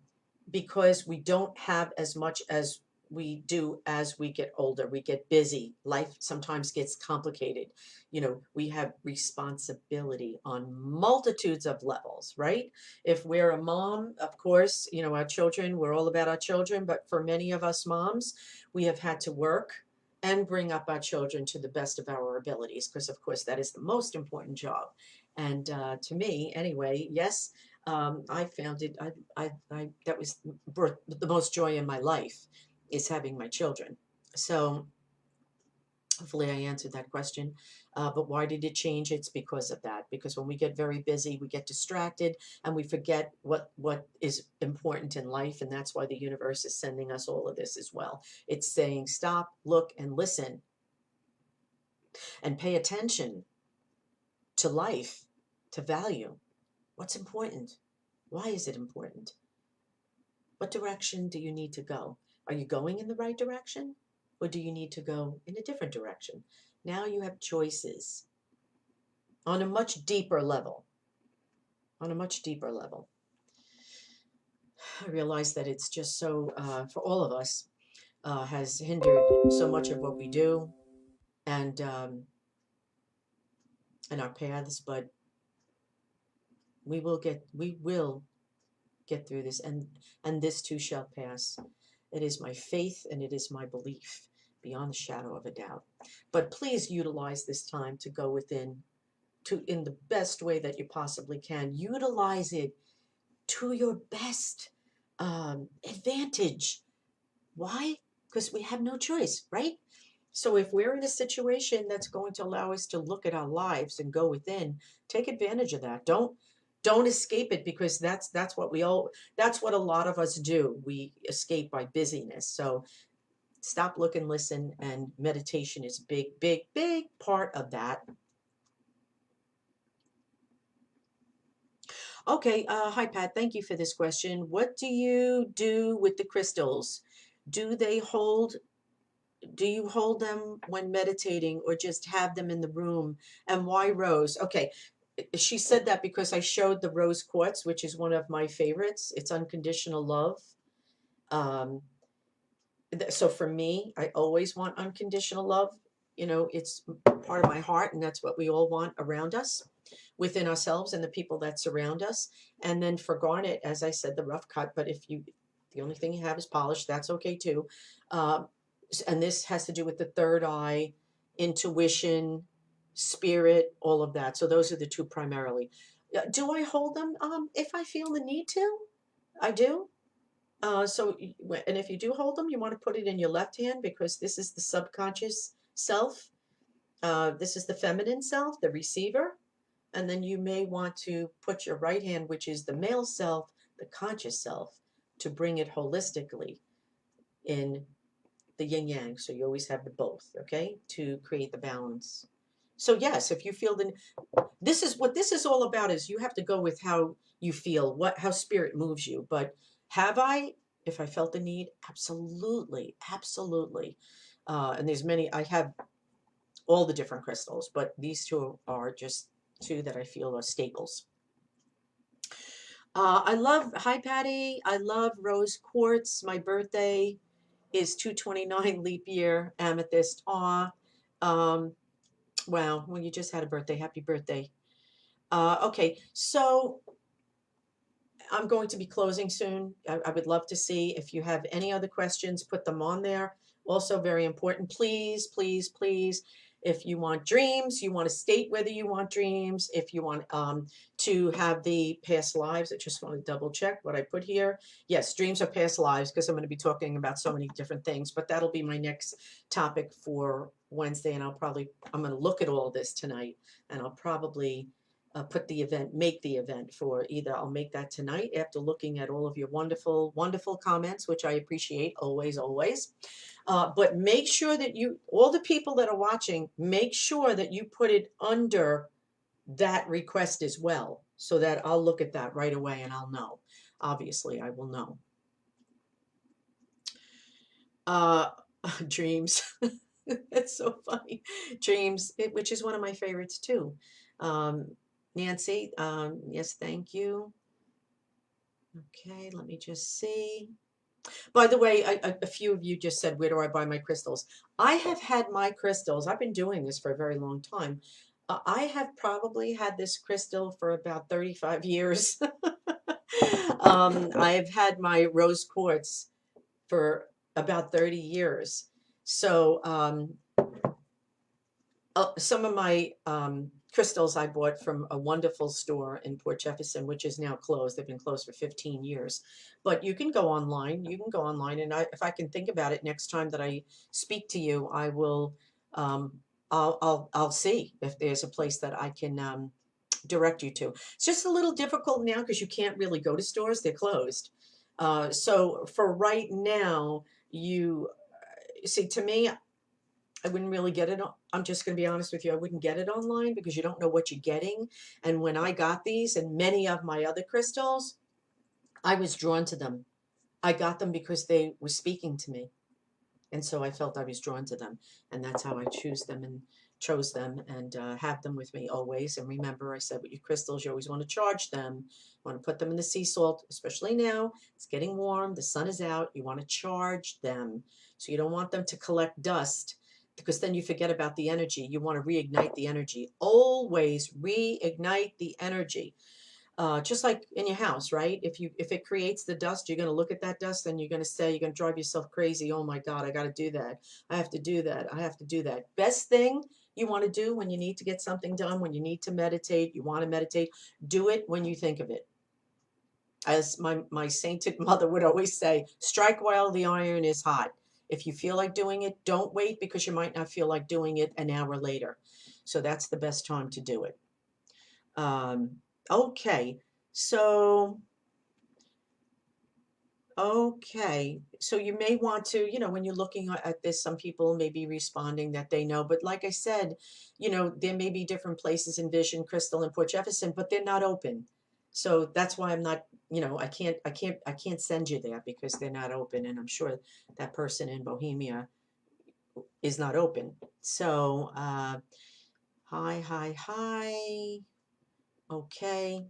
because we don't have as much as we do as we get older. We get busy. Life sometimes gets complicated. We have responsibility on multitudes of levels, right? If we're a mom, of course, our children, we're all about our children. But for many of us moms, we have had to work and bring up our children to the best of our abilities, because, of course, that is the most important job. And to me, anyway, yes, I found it. That was the most joy in my life, is having my children. So hopefully I answered that question. But why did it change? It's because of that. Because when we get very busy, we get distracted and we forget what is important in life. And that's why the universe is sending us all of this as well. It's saying, stop, look, and listen, and pay attention to life, to value. What's important? Why is it important? What direction do you need to go? Are you going in the right direction? Or do you need to go in a different direction? Now you have choices on a much deeper level. On a much deeper level. I realize that it's just so, for all of us, has hindered so much of what we do and our paths, but we will get through this, and this too shall pass. It is my faith and it is my belief beyond the shadow of a doubt. But please utilize this time to go within, to in the best way that you possibly can. Utilize it to your best advantage. Why? Because we have no choice, right? So if we're in a situation that's going to allow us to look at our lives and go within, take advantage of that. Don't escape it, because that's what a lot of us do. We escape by busyness. So stop, look, and listen, and meditation is a big, big, big part of that. Okay, hi Pat, thank you for this question. What do you do with the crystals? Do they hold do you hold them when meditating, or just have them in the room? And why rose? Okay, she said that because I showed the rose quartz, which is one of my favorites. It's unconditional love. Um, so for me, I always want unconditional love. It's part of my heart, and that's what we all want around us, within ourselves and the people that surround us. And then for garnet, as I said, the rough cut. But if the only thing you have is polish, that's okay too. And this has to do with the third eye, intuition, spirit, all of that. So those are the two primarily. Do I hold them? If I feel the need to. I do. And if you do hold them, you want to put it in your left hand because this is the subconscious self. This is the feminine self, the receiver. And then you may want to put your right hand, which is the male self, the conscious self, to bring it holistically in the yin yang. So you always have the both, okay, to create the balance. So yes, if you feel this is what this is all about is you have to go with how you feel, how spirit moves you. But have I, if I felt the need, absolutely, absolutely. And there's many, I have all the different crystals, but these two are just two that I feel are staples. I love, hi Patty, I love rose quartz. My birthday is 229 leap year amethyst. Aw, um, wow, well, you just had a birthday. Happy birthday. Okay, so I'm going to be closing soon. I would love to see if you have any other questions, put them on there. Also, very important, please, please, please, if you want dreams, you want to state whether you want dreams, if you want to have the past lives, I just want to double check what I put here. Yes, dreams are past lives because I'm going to be talking about so many different things, but that'll be my next topic for Wednesday, and I'm going to look at all this tonight, and I'll probably make the event for either I'll make that tonight after looking at all of your wonderful, wonderful comments, which I appreciate always, always. But make sure that all the people that are watching, make sure that you put it under that request as well, so that I'll look at that right away and I'll know. Obviously, I will know. Uh, dreams. It's so funny. Dreams, which is one of my favorites too. Um, Nancy, yes, thank you. Okay, let me just see. By the way, a few of you just said, where do I buy my crystals? I have had my crystals. I've been doing this for a very long time. I have probably had this crystal for about 35 years. I've had my rose quartz for about 30 years. So some of my crystals I bought from a wonderful store in Port Jefferson, which is now closed. They've been closed for 15 years. But you can go online. You can go online, and if I can think about it next time that I speak to you, I will. I'll see if there's a place that I can direct you to. It's just a little difficult now because you can't really go to stores; they're closed. So for right now, you see, to me, I wouldn't really get it. I'm just going to be honest with you. I wouldn't get it online because you don't know what you're getting. And when I got these and many of my other crystals, I was drawn to them. I got them because they were speaking to me. And so I felt I was drawn to them. And that's how I chose them and have them with me always. And remember, I said with your crystals, you always want to charge them. You want to put them in the sea salt, especially now. It's getting warm. The sun is out. You want to charge them. So you don't want them to collect dust because then you forget about the energy. You want to reignite the energy. Always reignite the energy. Just like in your house, right? If it creates the dust, you're going to look at that dust and you're going to say, you're going to drive yourself crazy. Oh my God, I got to do that. I have to do that. I have to do that. Best thing you want to do when you need to get something done, when you need to meditate, you want to meditate, do it when you think of it. As my sainted mother would always say, strike while the iron is hot. If you feel like doing it, don't wait because you might not feel like doing it an hour later. So that's the best time to do it. Okay, so okay, so you may want to, when you're looking at this, some people may be responding that they know, but like I said, there may be different places in Vision, Crystal, and Port Jefferson, but they're not open. So that's why I'm not, I can't send you there because they're not open, and I'm sure that person in Bohemia is not open. So, hi, hi, hi. Okay.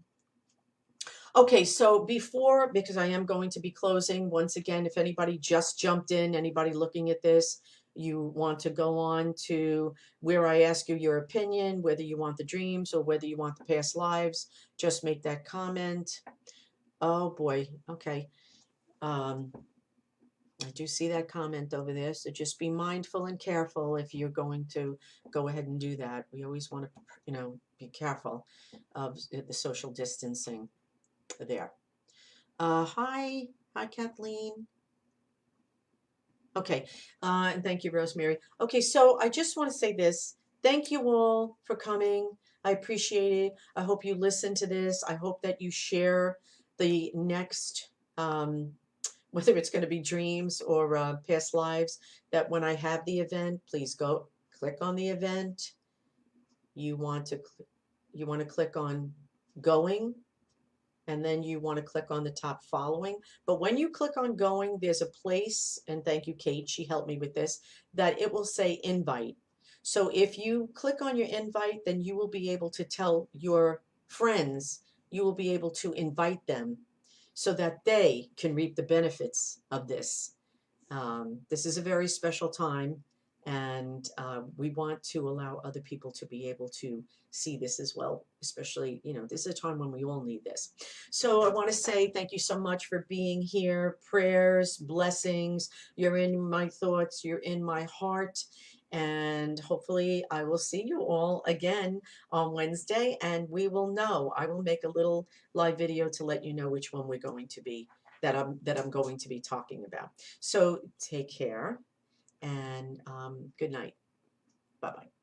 Okay, so because I am going to be closing, once again, if anybody just jumped in, anybody looking at this, you want to go on to where I ask you your opinion, whether you want the dreams or whether you want the past lives, just make that comment. Oh boy, okay. I do see that comment over there, so just be mindful and careful if you're going to go ahead and do that. We always want to, be careful of the social distancing there. Hi, Kathleen. Okay, and thank you, Rosemary. Okay, so I just want to say this. Thank you all for coming. I appreciate it. I hope you listen to this. I hope that you share the next, whether it's going to be dreams or past lives, that when I have the event, please go click on the event. You want to, you want to click on going, and then you want to click on the top following. But when you click on going, there's a place, and thank you, Kate, she helped me with this, that it will say invite. So if you click on your invite, then you will be able to tell your friends, you will be able to invite them so that they can reap the benefits of this. This is a very special time, and we want to allow other people to be able to see this as well. Especially, this is a time when we all need this. So I want to say thank you so much for being here. Prayers, blessings. You're in my thoughts. You're in my heart. And hopefully, I will see you all again on Wednesday, and we will know. I will make a little live video to let you know which one we're going to be that I'm going to be talking about. So take care and good night. Bye bye.